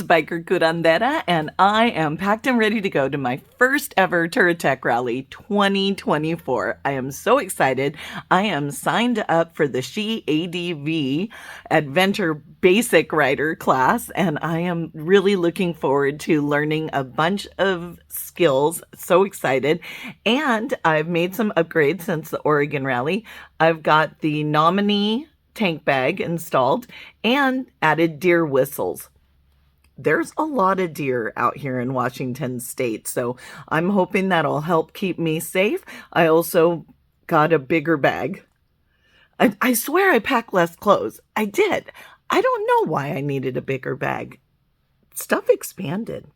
Biker Curandera, and I am packed and ready to go to my first ever Touratech Rally 2024. I am so excited. I am signed up for the She ADV Adventure Basic Rider class, and I am really looking forward to learning a bunch of skills. So excited. And I've made some upgrades since the Oregon Rally. I've got the nominee tank bag installed and added deer whistles. There's a lot of deer out here in Washington State, so I'm hoping that'll help keep me safe. I also got a bigger bag. I swear I packed less clothes. I did. I don't know why I needed a bigger bag. Stuff expanded.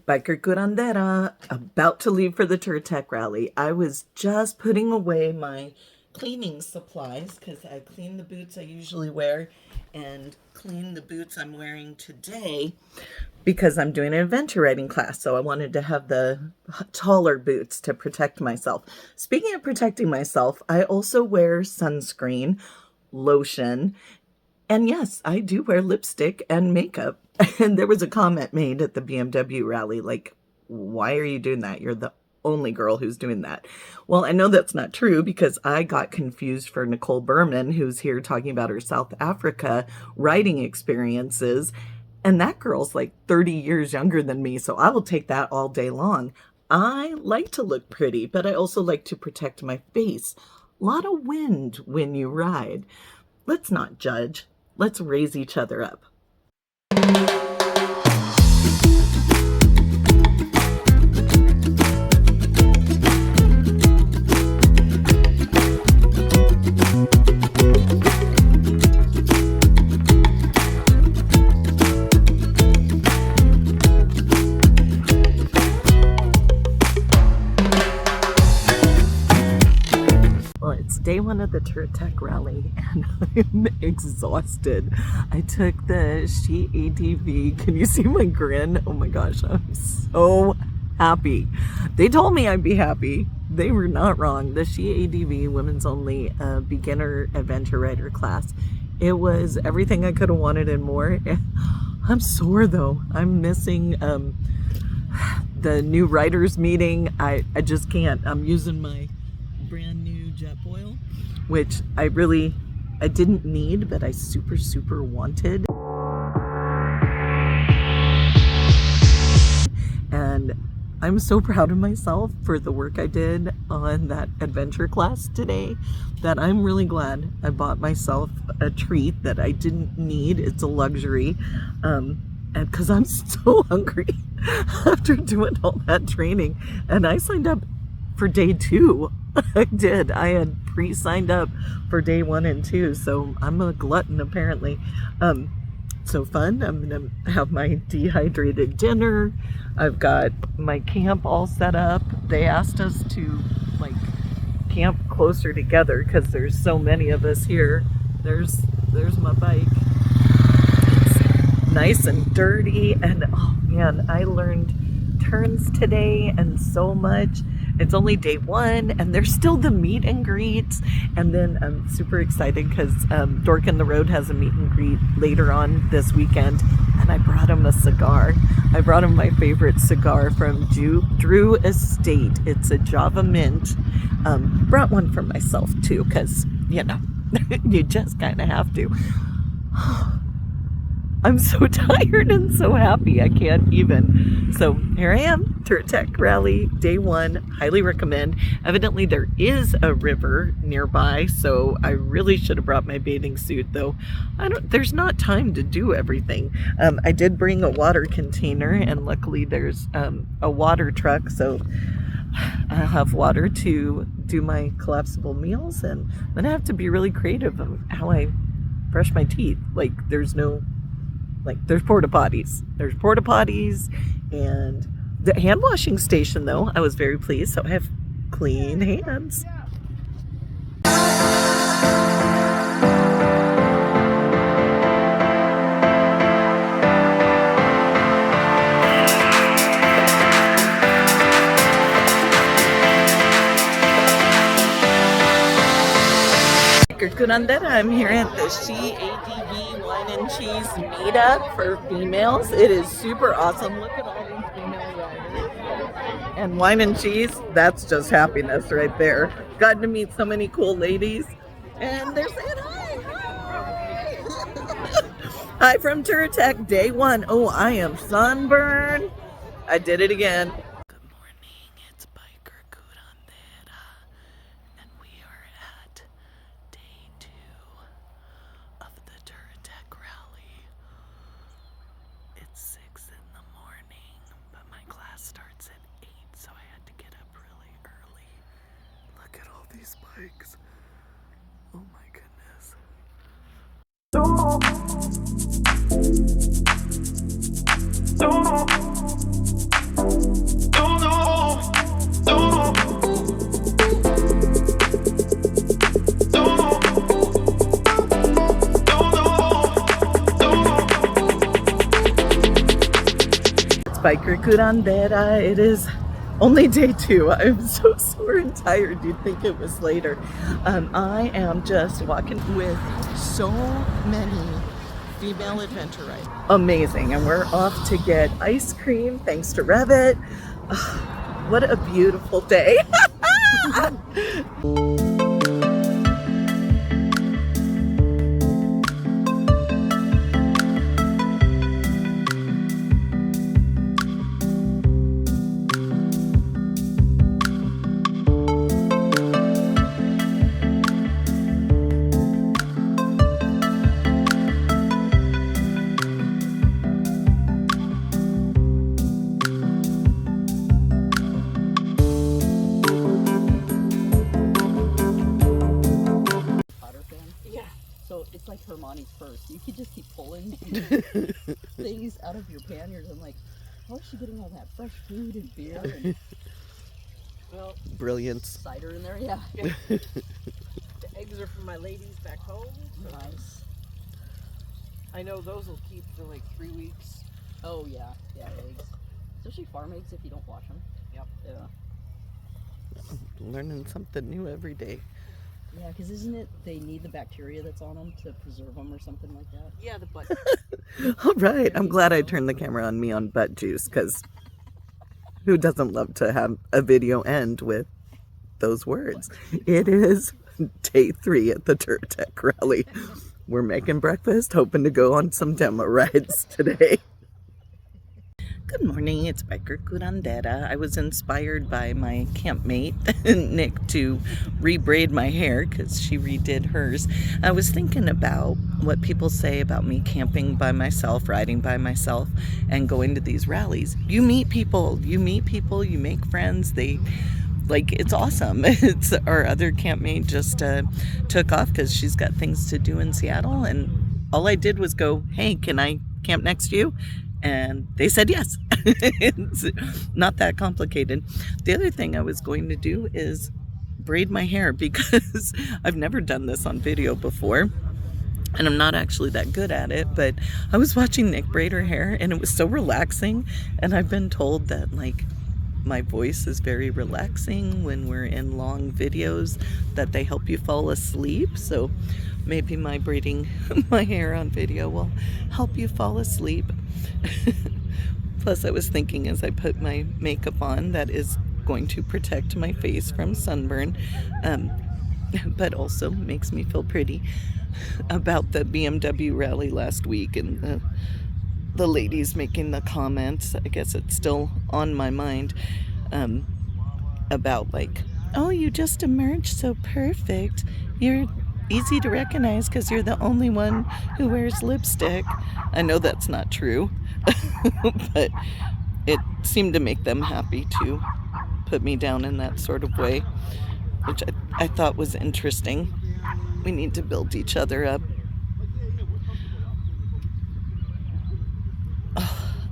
Biker Curandera, about to leave for the Touratech Rally. I was just putting away my cleaning supplies because I clean the boots I usually wear and clean the boots I'm wearing today because I'm doing an adventure riding class. So I wanted to have the taller boots to protect myself. Speaking of protecting myself, I also wear sunscreen, lotion, and yes, I do wear lipstick and makeup. And there was a comment made at the BMW rally, like, why are you doing that? You're the only girl who's doing that. Well, I know that's not true because I got confused for Nicole Berman, who's here talking about her South Africa riding experiences. And that girl's like 30 years younger than me, so I will take that all day long. I like to look pretty, but I also like to protect my face. A lot of wind when you ride. Let's not judge. Let's raise each other up. Day one of the Touratech Rally and I'm exhausted. I took the She ADV. Can you see my grin? Oh my gosh, I'm so happy. They told me I'd be happy. They were not wrong. The She ADV Women's Only Beginner Adventure Rider class. It was everything I could have wanted and more. I'm sore though. I'm missing the new writers meeting. I just can't. I'm using my brand new Jetboil, which I didn't need, but I super wanted. And I'm so proud of myself for the work I did on that adventure class today that I'm really glad I bought myself a treat that I didn't need. It's a luxury. And because I'm so hungry after doing all that training. And I signed up for day 2. I did. I had pre-signed up for day 1 and 2, so I'm a glutton apparently. So fun. I'm gonna have my dehydrated dinner. I've got my camp all set up. They asked us to like camp closer together because there's so many of us here. There's my bike. It's nice and dirty, and oh man, I learned turns today and so much. It's only day 1 and there's still the meet and greets. And then I'm super excited because Dork in the Road has a meet and greet later on this weekend. And I brought him a cigar. I brought him my favorite cigar from Drew Estate. It's a Java Mint. Brought one for myself too because, you know, you just kind of have to. I'm so tired and so happy. I can't even. So here I am, Touratech Rally, day 1. Highly recommend. Evidently there is a river nearby, so I really should have brought my bathing suit, though. There's not time to do everything. I did bring a water container, and luckily there's a water truck, so I'll have water to do my collapsible meals, and then I have to be really creative on how I brush my teeth. There's porta potties. There's porta potties and the hand washing station, though. I was very pleased. So I have clean hands. Curandera. I'm here at the CATV Wine and Cheese meetup for females. It is super awesome. Look at all these female riders. And wine and cheese, that's just happiness right there. Gotten to meet so many cool ladies. And they're saying hi, hi. Hi from Touratech, day one. Oh, I am sunburned. I did it again. Good morning, it's Biker Curandera. And we are at day 2 of the Touratech rally. It's 6 in the morning, but my class starts at 8, so I had to get up really early. Look at all these bikes. Oh my goodness. Biker Curandera. It is only day 2. I'm so sore and tired. You'd think it was later. I am just walking with so many female adventure riders. Amazing. And we're off to get ice cream thanks to Revit. What a beautiful day. So it's like Hermione's purse. You could just keep pulling things out of your panniers. I'm like, how is she getting all that fresh food and beer and well, brilliance. Cider in there, yeah. The eggs are from my ladies back home. So Nice. I know those will keep for like 3 weeks. Oh yeah, yeah, eggs. Especially farm eggs if you don't wash them. Yep. Yeah. Learning something new every day. Yeah, because isn't it they need the bacteria that's on them to preserve them or something like that? Yeah, the butt. All right, I'm glad I turned the camera on me on butt juice, because who doesn't love to have a video end with those words? It is day 3 at the Touratech rally. We're making breakfast, hoping to go on some demo rides today. Good morning, it's Biker Curandera. I was inspired by my campmate, Nick, to rebraid my hair because she redid hers. I was thinking about what people say about me camping by myself, riding by myself, and going to these rallies. You meet people, you make friends. It's awesome. It's our other campmate just took off because she's got things to do in Seattle, and all I did was go, hey, can I camp next to you? And they said yes. It's not that complicated. The other thing I was going to do is braid my hair because I've never done this on video before. And I'm not actually that good at it, but I was watching Nick braid her hair and it was so relaxing. And I've been told that my voice is very relaxing when we're in long videos, that they help you fall asleep. So maybe my braiding my hair on video will help you fall asleep. Plus, I was thinking as I put my makeup on that is going to protect my face from sunburn, but also makes me feel pretty about the BMW rally last week and the ladies making the comments. I guess it's still on my mind about oh, you just emerged so perfect. You're easy to recognize because you're the only one who wears lipstick. I know that's not true, but it seemed to make them happy to put me down in that sort of way, which I thought was interesting. We need to build each other up.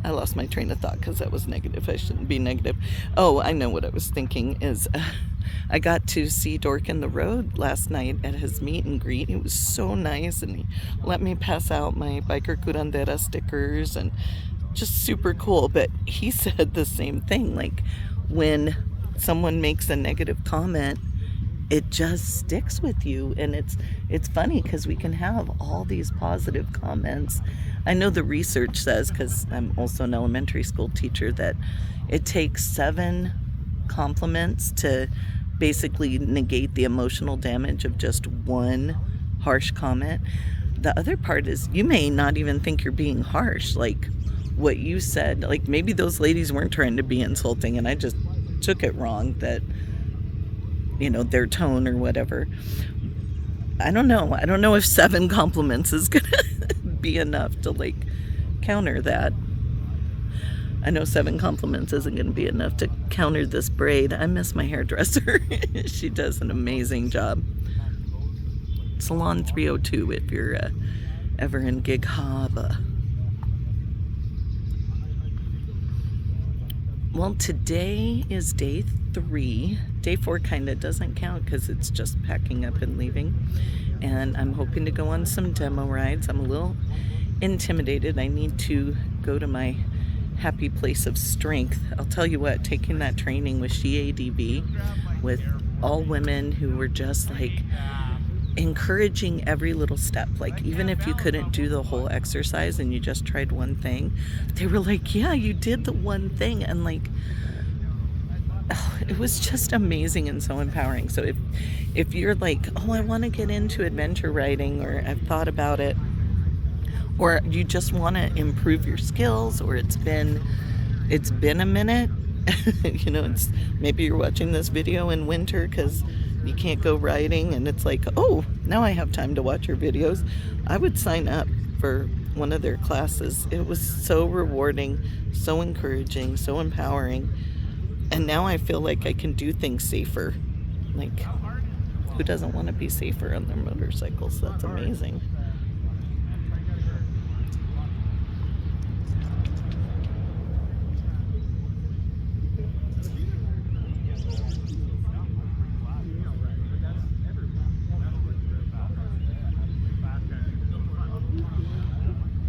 I lost my train of thought because that was negative. I shouldn't be negative. Oh, I know what I was thinking is I got to see Dork in the Road last night at his meet and greet. It was so nice, and he let me pass out my Biker Curandera stickers, and just super cool. But he said the same thing, when someone makes a negative comment, it just sticks with you. And it's funny because we can have all these positive comments. I know the research says, because I'm also an elementary school teacher, that it takes 7 compliments to basically negate the emotional damage of just one harsh comment. The other part is you may not even think you're being harsh. Like what you said, like maybe those ladies weren't trying to be insulting and I just took it wrong, that, you know, their tone or whatever. I don't know if 7 compliments is gonna be enough to like counter that. I know 7 compliments isn't going to be enough to counter this braid. I miss my hairdresser. She does an amazing job. Salon 302 if you're ever in Gig Harbor. Well, today is day 3. Day 4 kind of doesn't count because it's just packing up and leaving. And I'm hoping to go on some demo rides. I'm a little intimidated. I need to go to my happy place of strength. I'll tell you what, taking that training with SheADV with all women who were just like encouraging every little step, like even if you couldn't do the whole exercise and you just tried one thing, they were like, yeah, you did the one thing. And like, oh, it was just amazing and so empowering. So if you're like, oh, I want to get into adventure riding, or I've thought about it, or you just want to improve your skills, or it's been a minute, you know, it's maybe you're watching this video in winter because you can't go riding, and it's like, oh, now I have time to watch your videos. I would sign up for one of their classes. It was so rewarding, so encouraging, so empowering, and now I feel like I can do things safer. Like, who doesn't want to be safer on their motorcycles? That's amazing.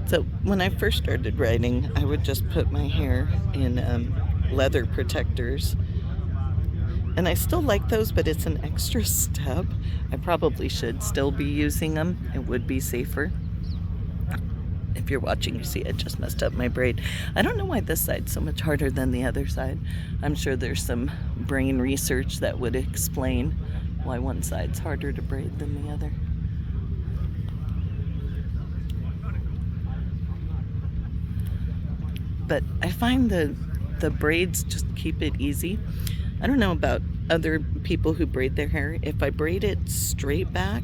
So when I first started riding, I would just put my hair in leather protectors. And I still like those, but it's an extra step. I probably should still be using them. It would be safer. If you're watching, you see I just messed up my braid. I don't know why this side's so much harder than the other side. I'm sure there's some brain research that would explain why one side's harder to braid than the other. But I find the braids just keep it easy. I don't know about other people who braid their hair. If I braid it straight back,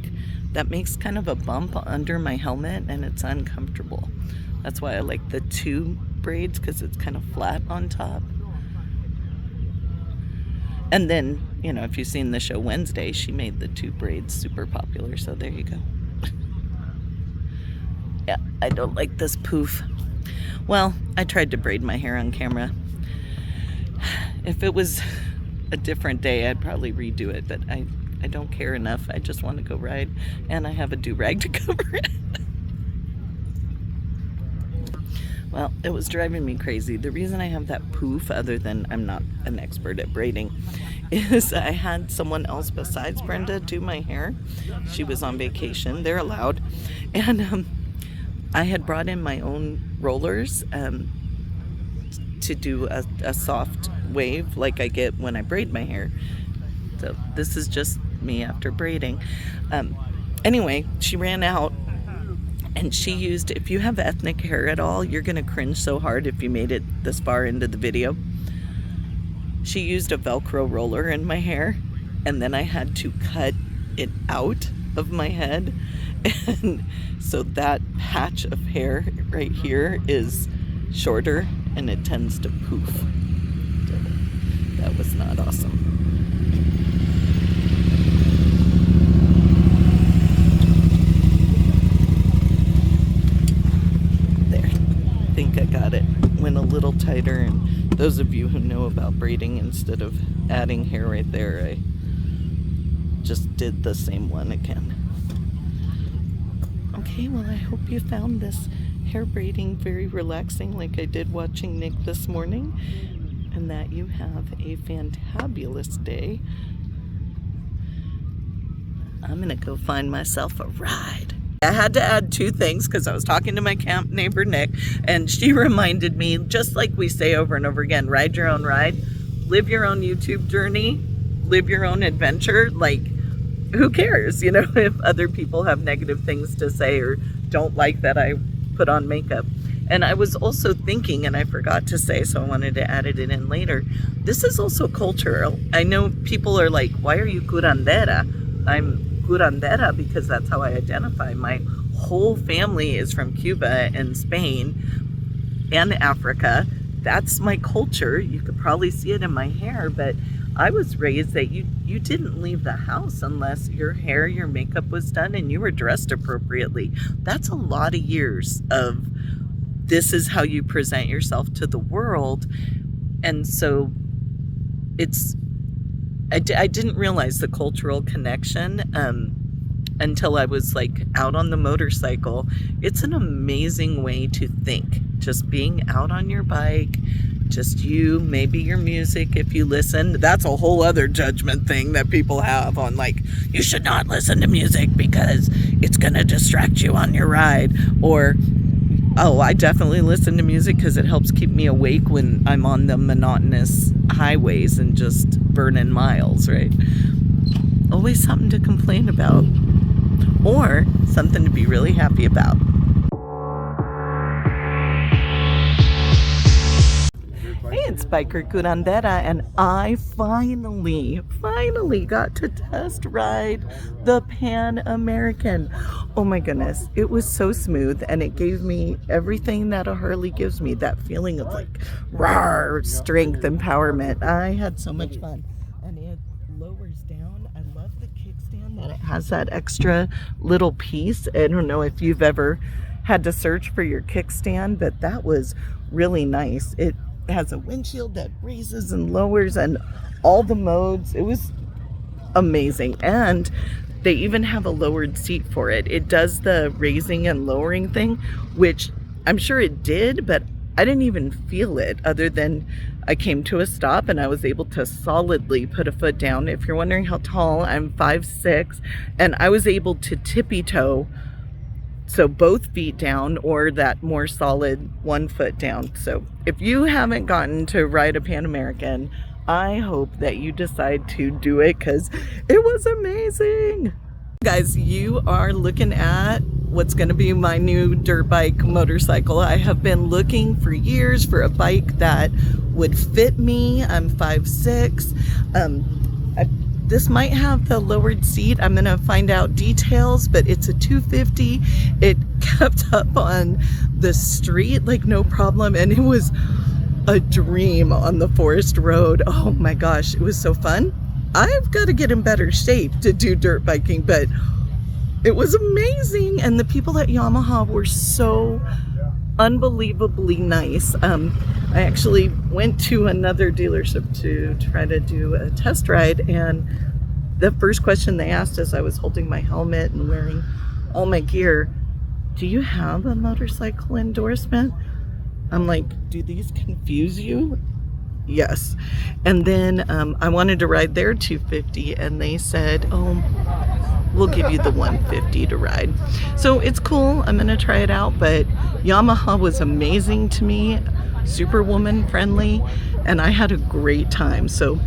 that makes kind of a bump under my helmet and it's uncomfortable. That's why I like the 2 braids, because it's kind of flat on top. And then, you know, if you've seen the show Wednesday, she made the 2 braids super popular, so there you go. Yeah, I don't like this poof. Well, I tried to braid my hair on camera. If it was a different day, I'd probably redo it, but I don't care enough. I just want to go ride, and I have a do-rag to cover it. Well, it was driving me crazy. The reason I have that poof, other than I'm not an expert at braiding, is I had someone else besides Brenda do my hair. She was on vacation. They're allowed. And I had brought in my own rollers to do a soft wave like I get when I braid my hair. So this is just me after braiding. Anyway, she ran out and she used, if you have ethnic hair at all, you're gonna cringe so hard if you made it this far into the video. She used a Velcro roller in my hair, and then I had to cut it out of my head. And so that patch of hair right here is shorter and it tends to poof. So that was not awesome. There, I think I got it. Went a little tighter, and those of you who know about braiding, instead of adding hair right there, I just did the same one again. Okay, well, I hope you found this hair braiding very relaxing like I did watching Nick this morning, and that you have a fantabulous day. I'm gonna go find myself a ride. I had to add two things because I was talking to my camp neighbor Nick, and she reminded me, just like we say over and over again, ride your own ride, live your own YouTube journey, live your own adventure. Like, who cares, you know, if other people have negative things to say or don't like that I put on makeup. And I was also thinking, and I forgot to say, so I wanted to add it in later, this is also cultural. I know people are like, why are you curandera? I'm curandera because that's how I identify. My whole family is from Cuba and Spain and Africa. That's my culture. You could probably see it in my hair, but I was raised that you didn't leave the house unless your hair, your makeup was done and you were dressed appropriately. That's a lot of years of this is how you present yourself to the world. And so it's, I didn't realize the cultural connection until I was like out on the motorcycle. It's an amazing way to think, just being out on your bike, just you, maybe your music if you listen. That's a whole other judgment thing that people have on, like, you should not listen to music because it's gonna distract you on your ride. Or, oh, I definitely listen to music because it helps keep me awake when I'm on the monotonous highways and just burning miles, right? Always something to complain about or something to be really happy about. Hey, it's Biker Curandera, and I finally got to test ride the Pan American. Oh my goodness, it was so smooth, and it gave me everything that a Harley gives me, that feeling of like rawr, strength, empowerment. I had so much fun, and it lowers down. I love the kickstand that it has that extra little piece. I don't know if you've ever had to search for your kickstand, but that was really nice. It has a windshield that raises and lowers and all the modes. It was amazing. And they even have a lowered seat for it. It does the raising and lowering thing, which I'm sure it did, but I didn't even feel it other than I came to a stop and I was able to solidly put a foot down. If you're wondering how tall, I'm 5'6", and I was able to tippy toe, so both feet down, or that more solid 1 foot down. So if you haven't gotten to ride a Pan American, I hope that you decide to do it because it was amazing. Guys, you are looking at what's going to be my new dirt bike motorcycle. I have been looking for years for a bike that would fit me. I'm 5'6". This might have the lowered seat. I'm gonna find out details, but it's a 250. It kept up on the street like no problem, and it was a dream on the forest road. Oh my gosh, it was so fun. I've got to get in better shape to do dirt biking, but it was amazing. And the people at Yamaha were so unbelievably nice. I actually went to another dealership to try to do a test ride, and the first question they asked as I was holding my helmet and wearing all my gear, do you have a motorcycle endorsement? I'm like, do these confuse you? Yes. And then I wanted to ride their 250, and they said, oh, we'll give you the 150 to ride. So it's cool. I'm gonna try it out, but Yamaha was amazing to me, super woman friendly, and I had a great time. So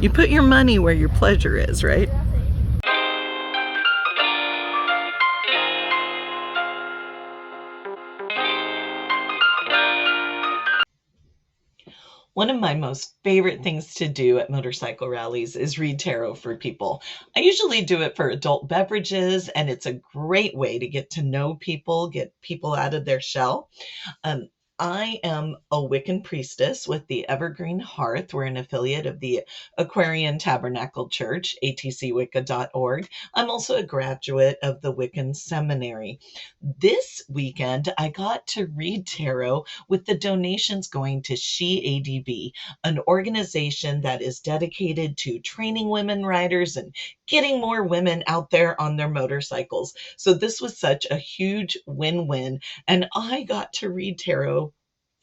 you put your money where your pleasure is, right? One of my most favorite things to do at motorcycle rallies is read tarot for people. I usually do it for adult beverages, and it's a great way to get to know people, get people out of their shell. Um, I am a Wiccan priestess with the Evergreen Hearth. We're an affiliate of the Aquarian Tabernacle Church, atcwicca.org. I'm also a graduate of the Wiccan Seminary. This weekend, I got to read tarot with the donations going to She ADB, an organization that is dedicated to training women riders and getting more women out there on their motorcycles. So this was such a huge win-win. And I got to read tarot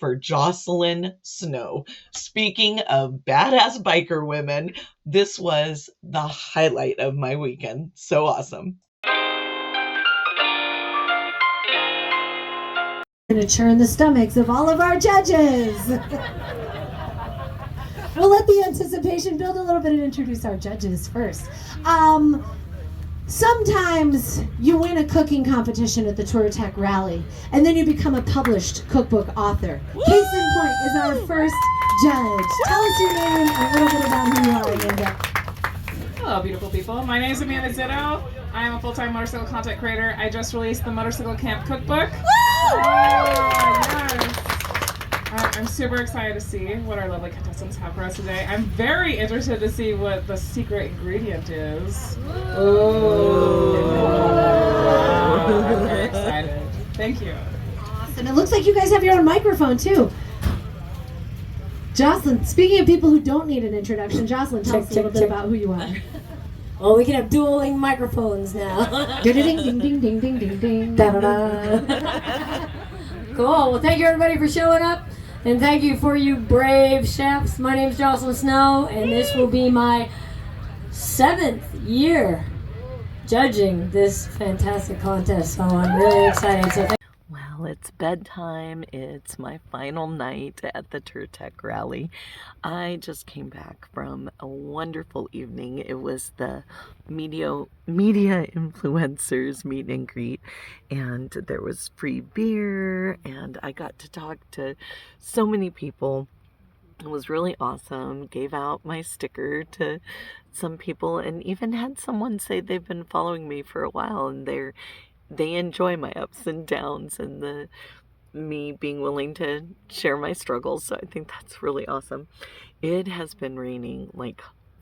for Jocelyn Snow. Speaking of badass biker women, this was the highlight of my weekend. So awesome. Going to churn the stomachs of all of our judges. We'll let the anticipation build a little bit and introduce our judges first. Sometimes you win a cooking competition at the Touratech rally, and then you become a published cookbook author. Case in point is our first judge. Tell us your name and a little bit about who you are, Amanda. Hello, beautiful people. My name is Amanda Zitto. I am a full-time motorcycle content creator. I just released the Motorcycle Camp Cookbook. Yes. I'm super excited to see what our lovely contestants have for us today. I'm very interested to see what the secret ingredient is. Oh, I'm very excited. Thank you. Awesome. It looks like you guys have your own microphone, too. Jocelyn, speaking of people who don't need an introduction, Jocelyn, tell us a little bit about who you are. Well, we can have dueling microphones now. Ding, ding, ding, ding, ding, ding, ding, ding. Da-da-da. Cool. Well, thank you everybody for showing up, and thank you for you brave chefs. My name is Jocelyn Snow, and this will be my 7th year judging this fantastic contest. So I'm really excited. So Well, it's bedtime. It's my final night at the Touratech rally. I just came back from a wonderful evening. It was the media influencers meet and greet, and there was free beer, and I got to talk to so many people. It was really awesome. Gave out my sticker to some people, and even had someone say they've been following me for a while, and they enjoy my ups and downs and me being willing to share my struggles. So I think that's really awesome. It has been raining like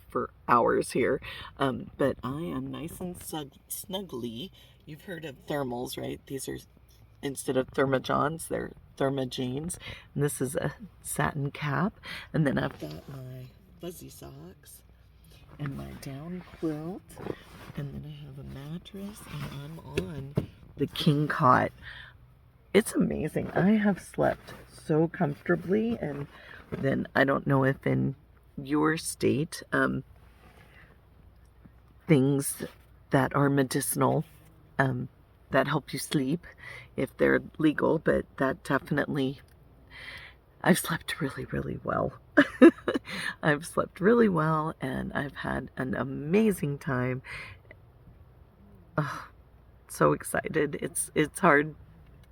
for hours here, but I am nice and snuggly. You've heard of thermals, right? These are, instead of thermojohns, they're thermojeans. And this is a satin cap. And then I've got my fuzzy socks and my down quilt. And then I have a mattress, and I'm on the king cot. It's amazing. I have slept so comfortably, and then I don't know if in your state, things that are medicinal, that help you sleep, if they're legal, but that definitely, I've slept really, really well. I've slept really well, and I've had an amazing time. Oh, so excited. It's hard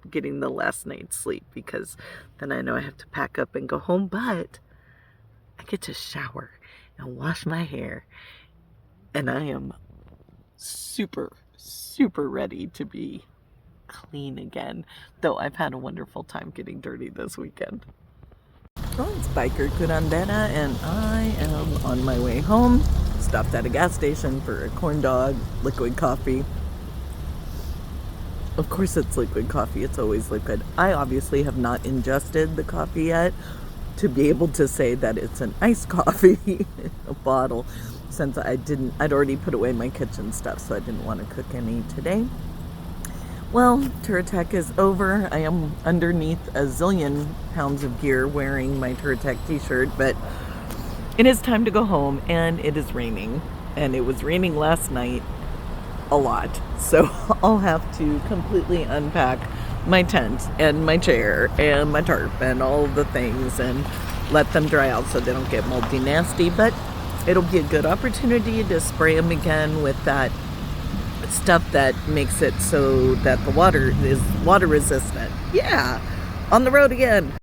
getting the last night's sleep, because then I know I have to pack up and go home, but I get to shower and wash my hair, and I am super, super ready to be clean again, though I've had a wonderful time getting dirty this weekend. Well, it's Biker Curandera, and I am on my way home. Stopped at a gas station for a corn dog, liquid coffee. Of course it's liquid coffee, it's always liquid. I obviously have not ingested the coffee yet to be able to say that it's an iced coffee in a bottle, since I'd already put away my kitchen stuff, so I didn't want to cook any today. Well, Touratech is over. I am underneath a zillion pounds of gear wearing my Touratech t-shirt, but it is time to go home, and it is raining. And it was raining last night a lot. So I'll have to completely unpack my tent and my chair and my tarp and all the things and let them dry out so they don't get moldy nasty. But it'll be a good opportunity to spray them again with that stuff that makes it so that the water is water resistant. Yeah, on the road again.